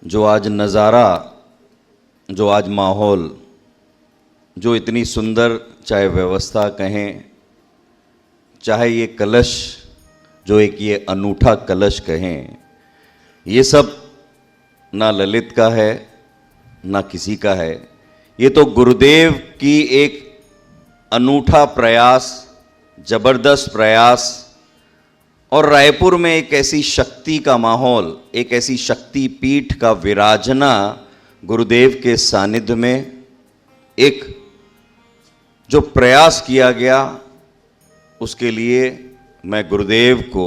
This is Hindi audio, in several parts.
जो आज नज़ारा, जो आज माहौल, जो इतनी सुंदर चाहे व्यवस्था कहें, चाहे ये कलश, जो एक ये अनूठा कलश कहें, ये सब ना ललित का है ना किसी का है। ये तो गुरुदेव की एक अनूठा प्रयास, जबरदस्त प्रयास, और रायपुर में एक ऐसी शक्ति का माहौल, एक ऐसी शक्ति पीठ का विराजना गुरुदेव के सानिध्य में, एक जो प्रयास किया गया, उसके लिए मैं गुरुदेव को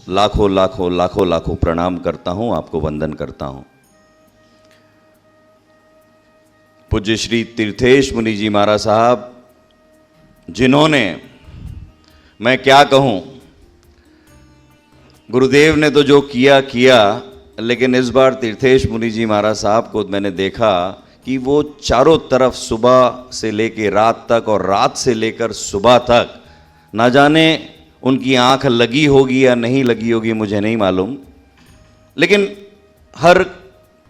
लाखों लाखों लाखों लाखों प्रणाम करता हूं, आपको वंदन करता हूं। पूज्य श्री तीर्थेश मुनि जी महाराज साहब, जिन्होंने, मैं क्या कहूं, गुरुदेव ने तो जो किया, लेकिन इस बार तीर्थेश मुनि जी महाराज साहब को मैंने देखा कि वो चारों तरफ सुबह से लेकर रात तक और रात से लेकर सुबह तक, ना जाने उनकी आंख लगी होगी या नहीं लगी होगी, मुझे नहीं मालूम, लेकिन हर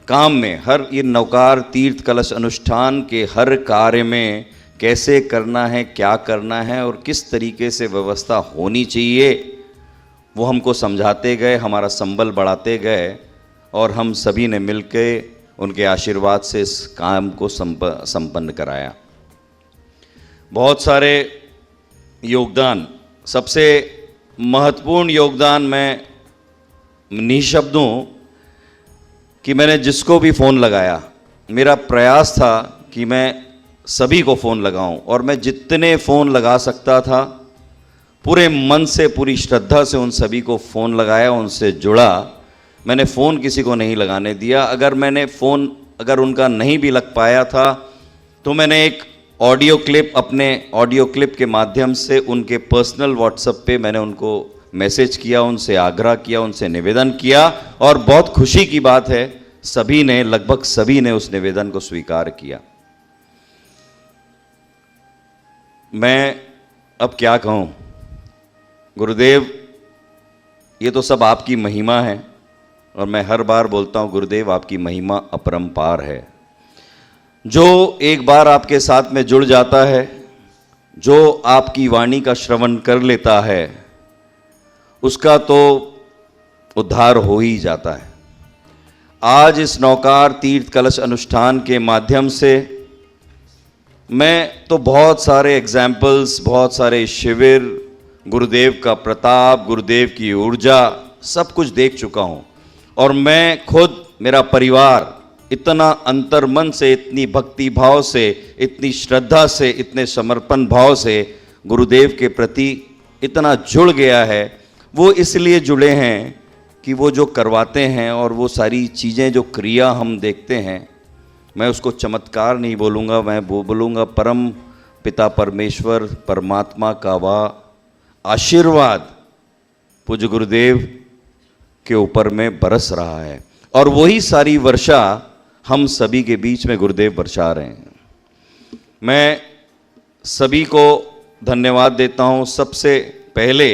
काम में, हर ये नौकार तीर्थ कलश अनुष्ठान के हर कार्य में कैसे करना है, क्या करना है और किस तरीके से व्यवस्था होनी चाहिए, वो हमको समझाते गए, हमारा संबल बढ़ाते गए, और हम सभी ने मिलकर उनके आशीर्वाद से इस काम को संपन्न कराया। बहुत सारे योगदान, सबसे महत्वपूर्ण योगदान मैं निःशब्द हूँ कि मैंने जिसको भी फ़ोन लगाया, मेरा प्रयास था कि मैं सभी को फ़ोन लगाऊं, और मैं जितने फ़ोन लगा सकता था पूरे मन से, पूरी श्रद्धा से उन सभी को फ़ोन लगाया, उनसे जुड़ा। मैंने फ़ोन किसी को नहीं लगाने दिया। अगर उनका नहीं भी लग पाया था तो मैंने एक ऑडियो क्लिप, अपने ऑडियो क्लिप के माध्यम से उनके पर्सनल व्हाट्सएप पे मैंने उनको मैसेज किया, उनसे आग्रह किया, उनसे निवेदन किया, और बहुत खुशी की बात है सभी ने, लगभग सभी ने उस निवेदन को स्वीकार किया। मैं अब क्या कहूँ गुरुदेव, ये तो सब आपकी महिमा है, और मैं हर बार बोलता हूँ गुरुदेव आपकी महिमा अपरंपार है। जो एक बार आपके साथ में जुड़ जाता है, जो आपकी वाणी का श्रवण कर लेता है, उसका तो उद्धार हो ही जाता है। आज इस नौकार तीर्थ कलश अनुष्ठान के माध्यम से मैं तो बहुत सारे एग्जाम्पल्स, बहुत सारे शिविर, गुरुदेव का प्रताप, गुरुदेव की ऊर्जा, सब कुछ देख चुका हूँ, और मैं खुद, मेरा परिवार इतना अंतर्मन से, इतनी भक्ति भाव से, इतनी श्रद्धा से, इतने समर्पण भाव से गुरुदेव के प्रति इतना जुड़ गया है। वो इसलिए जुड़े हैं कि वो जो करवाते हैं और वो सारी चीज़ें, जो क्रिया हम देखते हैं, मैं उसको चमत्कार नहीं बोलूँगा, मैं बोलूँगा परम पिता परमेश्वर परमात्मा का वह आशीर्वाद पूज्य गुरुदेव के ऊपर में बरस रहा है, और वही सारी वर्षा हम सभी के बीच में गुरुदेव बरसा रहे हैं। मैं सभी को धन्यवाद देता हूँ। सबसे पहले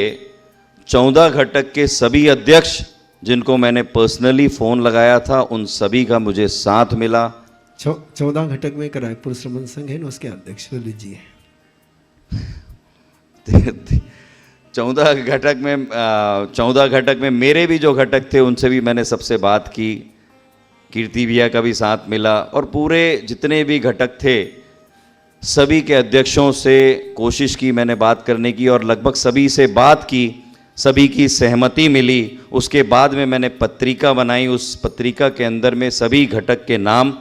14 घटक के सभी अध्यक्ष, जिनको मैंने पर्सनली फ़ोन लगाया था, उन सभी का मुझे साथ मिला। 14 घटक में रायपुर श्रमण संघ है ना, उसके अध्यक्ष ललित जी है। 14 घटक में मेरे भी जो घटक थे उनसे भी मैंने सबसे बात की, कीर्ति भैया का भी साथ मिला, और पूरे जितने भी घटक थे सभी के अध्यक्षों से कोशिश की मैंने बात करने की, और लगभग सभी से बात की, सभी की सहमति मिली। उसके बाद में मैंने पत्रिका बनाई। उस पत्रिका के अंदर में सभी घटक के नाम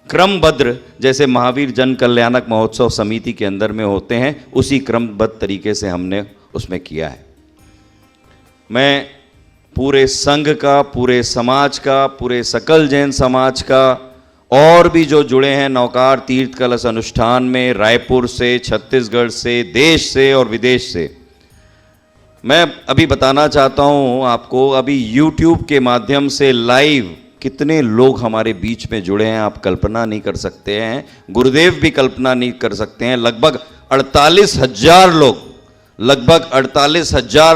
क्रमबद्ध, जैसे महावीर जन कल्याणक महोत्सव समिति के अंदर में होते हैं, उसी क्रमबद्ध तरीके से हमने उसमें किया है। मैं पूरे संघ का, पूरे समाज का, पूरे सकल जैन समाज का, और भी जो जुड़े हैं नौकार तीर्थ कलश अनुष्ठान में, रायपुर से, छत्तीसगढ़ से, देश से और विदेश से, मैं अभी बताना चाहता हूँ आपको, अभी YouTube के माध्यम से लाइव कितने लोग हमारे बीच में जुड़े हैं, आप कल्पना नहीं कर सकते हैं, गुरुदेव भी कल्पना नहीं कर सकते हैं। लगभग 48,000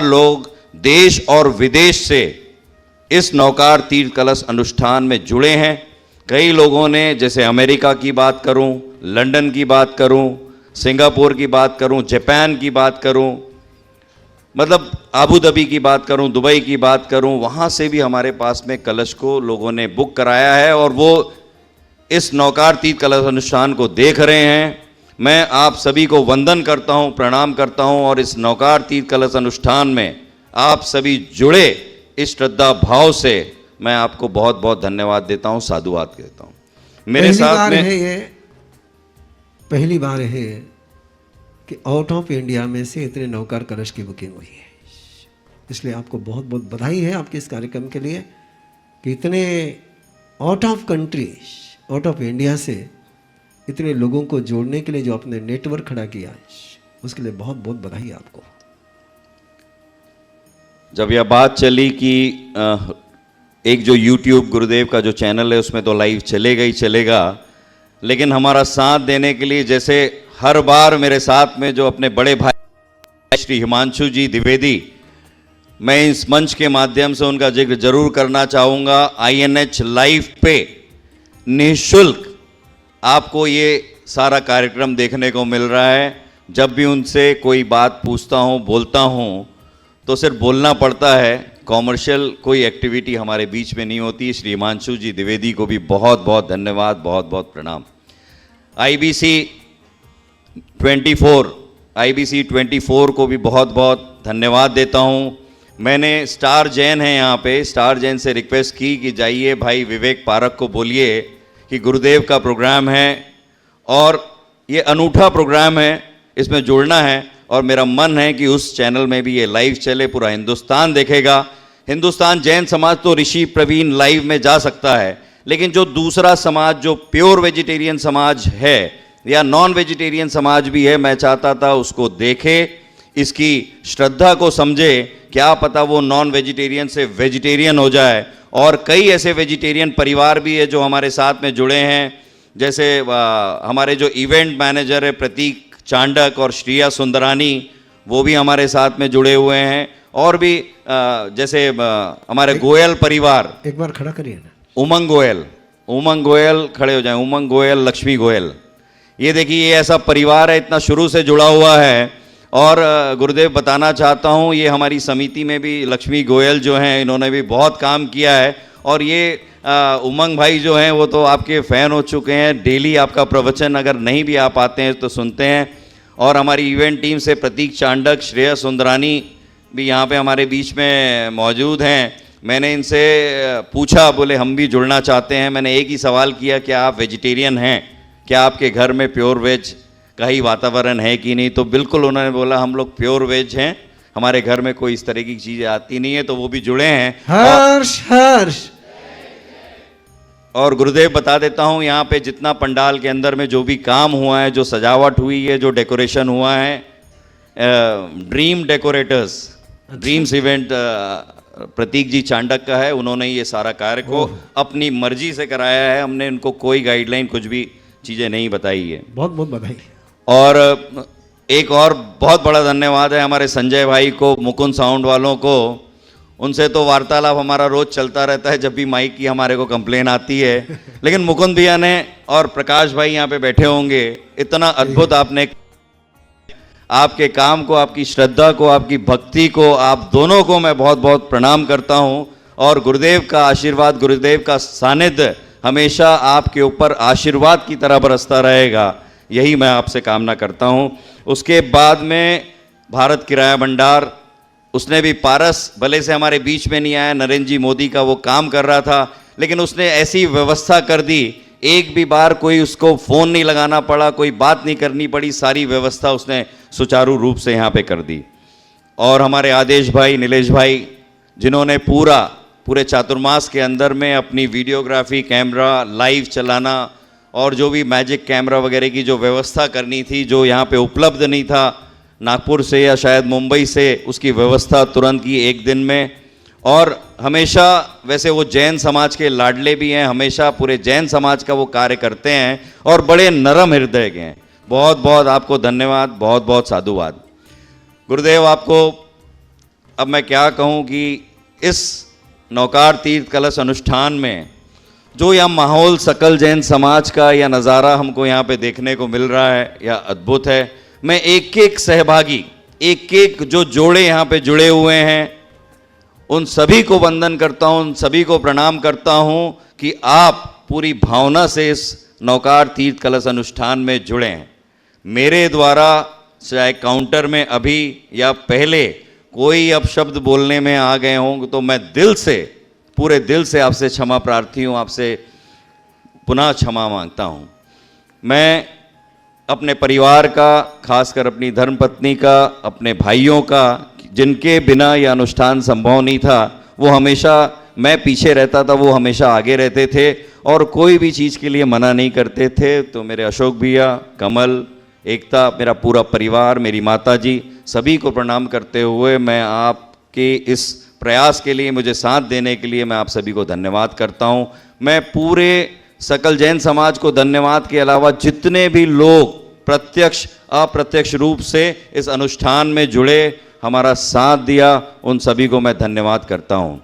लोग देश और विदेश से इस नौकार तीर्थ कलश अनुष्ठान में जुड़े हैं। कई लोगों ने, जैसे अमेरिका की बात करूं, लंदन की बात करूं, सिंगापुर की बात करूं, जापान की बात करूं, मतलब आबू धाबी की बात करूं, दुबई की बात करूं, वहाँ से भी हमारे पास में कलश को लोगों ने बुक कराया है और वो इस नौकार तीर्थ कलश अनुष्ठान को देख रहे हैं। मैं आप सभी को वंदन करता हूं, प्रणाम करता हूं और इस नौकार तीर्थ कलश अनुष्ठान में आप सभी जुड़े इस श्रद्धा भाव से मैं आपको बहुत बहुत धन्यवाद देता हूं, साधुवाद कहता हूं। मेरे साथ में पहली बार है कि आउट ऑफ इंडिया में से इतने नौकार कलश की बुकिंग हुई है, इसलिए आपको बहुत बहुत बधाई है आपके इस कार्यक्रम के लिए कि इतने out of country, out of India से इतने लोगों को जोड़ने के लिए जो आपने नेटवर्क खड़ा किया, उसके लिए बहुत बहुत बधाई आपको। जब यह बात चली कि एक जो YouTube गुरुदेव का जो चैनल है उसमें तो लाइव चलेगा ही चलेगा, लेकिन हमारा साथ देने के लिए जैसे हर बार मेरे साथ में जो अपने बड़े भाई श्री हिमांशु जी द्विवेदी, मैं इस मंच के माध्यम से उनका जिक्र जरूर करना चाहूँगा। INH लाइव पे निःशुल्क आपको ये सारा कार्यक्रम देखने को मिल रहा है। जब भी उनसे कोई बात पूछता हूँ, बोलता हूँ, तो सिर्फ बोलना पड़ता है, कॉमर्शियल कोई एक्टिविटी हमारे बीच में नहीं होती। श्री हिमांशु जी द्विवेदी को भी बहुत बहुत धन्यवाद, बहुत बहुत प्रणाम। IBC 24 को भी बहुत बहुत धन्यवाद देता हूँ। मैंने स्टार जैन है यहाँ पे, स्टार जैन से रिक्वेस्ट की कि जाइए भाई विवेक पारक को बोलिए कि गुरुदेव का प्रोग्राम है और ये अनूठा प्रोग्राम है, इसमें जुड़ना है और मेरा मन है कि उस चैनल में भी ये लाइव चले, पूरा हिंदुस्तान देखेगा। हिंदुस्तान जैन समाज तो ऋषि प्रवीण लाइव में जा सकता है, लेकिन जो दूसरा समाज जो प्योर वेजिटेरियन समाज है या नॉन वेजिटेरियन समाज भी है, मैं चाहता था उसको देखे, इसकी श्रद्धा को समझे, क्या पता वो नॉन वेजिटेरियन से वेजिटेरियन हो जाए। और कई ऐसे वेजिटेरियन परिवार भी है जो हमारे साथ में जुड़े हैं, जैसे हमारे जो इवेंट मैनेजर है प्रतीक चांडक और श्रेया सुंदरानी, वो भी हमारे साथ में जुड़े हुए हैं। और भी जैसे हमारे गोयल परिवार, एक बार खड़ा करिए ना, उमंग गोयल खड़े हो जाएं, उमंग गोयल, लक्ष्मी गोयल, ये देखिए ये ऐसा परिवार है, इतना शुरू से जुड़ा हुआ है। और गुरुदेव बताना चाहता हूँ, ये हमारी समिति में भी लक्ष्मी गोयल जो हैं, इन्होंने भी बहुत काम किया है। और ये उमंग भाई जो हैं वो तो आपके फ़ैन हो चुके हैं, डेली आपका प्रवचन अगर नहीं भी आ पाते हैं तो सुनते हैं। और हमारी इवेंट टीम से प्रतीक चांडक, श्रेया सुंदरानी भी यहाँ पे हमारे बीच में मौजूद हैं। मैंने इनसे पूछा, बोले हम भी जुड़ना चाहते हैं। मैंने एक ही सवाल किया, क्या आप वेजिटेरियन हैं, क्या आपके घर में प्योर वेज का ही वातावरण है कि नहीं, तो बिल्कुल उन्होंने बोला हम लोग प्योर वेज हैं, हमारे घर में कोई इस तरह की चीज़ें आती नहीं है, तो वो भी जुड़े हैं। हर्ष और गुरुदेव बता देता हूँ, यहाँ पे जितना पंडाल के अंदर में जो भी काम हुआ है, जो सजावट हुई है, जो डेकोरेशन हुआ है, ड्रीम डेकोरेटर्स, ड्रीम्स इवेंट प्रतीक जी चांडक का है, उन्होंने ये सारा कार्य को अपनी मर्जी से कराया है। हमने उनको कोई गाइडलाइन, कुछ भी चीज़ें नहीं बताई है। बहुत बहुत बधाई। और एक और बहुत बड़ा धन्यवाद है हमारे संजय भाई को, मुकुंद साउंड वालों को। उनसे तो वार्तालाप हमारा रोज चलता रहता है जब भी माइक की हमारे को कंप्लेन आती है, लेकिन मुकुंद भैया ने और प्रकाश भाई यहाँ पे बैठे होंगे, इतना अद्भुत आपने आपके काम को, आपकी श्रद्धा को, आपकी भक्ति को, आप दोनों को मैं बहुत बहुत प्रणाम करता हूँ। और गुरुदेव का आशीर्वाद, गुरुदेव का सानिध्य हमेशा आपके ऊपर आशीर्वाद की तरह बरसता रहेगा, यही मैं आपसे कामना करता हूँ। उसके बाद में भारत किराया भंडार, उसने भी पारस भले से हमारे बीच में नहीं आया, नरेंद्र जी मोदी का वो काम कर रहा था, लेकिन उसने ऐसी व्यवस्था कर दी, एक भी बार कोई उसको फ़ोन नहीं लगाना पड़ा, कोई बात नहीं करनी पड़ी, सारी व्यवस्था उसने सुचारू रूप से यहाँ पे कर दी। और हमारे आदेश भाई, नीलेश भाई, जिन्होंने पूरे चातुर्मास के अंदर में अपनी वीडियोग्राफी, कैमरा लाइव चलाना और जो भी मैजिक कैमरा वगैरह की जो व्यवस्था करनी थी, जो यहाँ पे उपलब्ध नहीं था, नागपुर से या शायद मुंबई से उसकी व्यवस्था तुरंत की एक दिन में। और हमेशा, वैसे वो जैन समाज के लाडले भी हैं, हमेशा पूरे जैन समाज का वो कार्य करते हैं और बड़े नरम हृदय के हैं। बहुत बहुत आपको धन्यवाद, बहुत बहुत साधुवाद। गुरुदेव आपको अब मैं क्या कहूँ कि इस नौकार तीर्थ कलश अनुष्ठान में जो यह माहौल सकल जैन समाज का या नज़ारा हमको यहाँ पे देखने को मिल रहा है या अद्भुत है। मैं एक एक सहभागी, एक एक जो जोड़े यहाँ पे जुड़े हुए हैं, उन सभी को वंदन करता हूँ, उन सभी को प्रणाम करता हूँ कि आप पूरी भावना से इस नौकार तीर्थ कलश अनुष्ठान में जुड़े हैं। मेरे द्वारा चाहे काउंटर में अभी या पहले कोई अपशब्द बोलने में आ गए हों तो मैं दिल से, पूरे दिल से आपसे क्षमा प्रार्थी हूँ, आपसे पुनः क्षमा मांगता हूँ। मैं अपने परिवार का, खासकर अपनी धर्मपत्नी का, अपने भाइयों का, जिनके बिना यह अनुष्ठान संभव नहीं था, वो हमेशा, मैं पीछे रहता था, वो हमेशा आगे रहते थे और कोई भी चीज़ के लिए मना नहीं करते थे। तो मेरे अशोक भैया, कमल, एकता, मेरा पूरा परिवार, मेरी माता जी, सभी को प्रणाम करते हुए मैं आपके इस प्रयास के लिए, मुझे साथ देने के लिए मैं आप सभी को धन्यवाद करता हूँ। मैं पूरे सकल जैन समाज को धन्यवाद के अलावा जितने भी लोग प्रत्यक्ष अप्रत्यक्ष रूप से इस अनुष्ठान में जुड़े, हमारा साथ दिया, उन सभी को मैं धन्यवाद करता हूँ।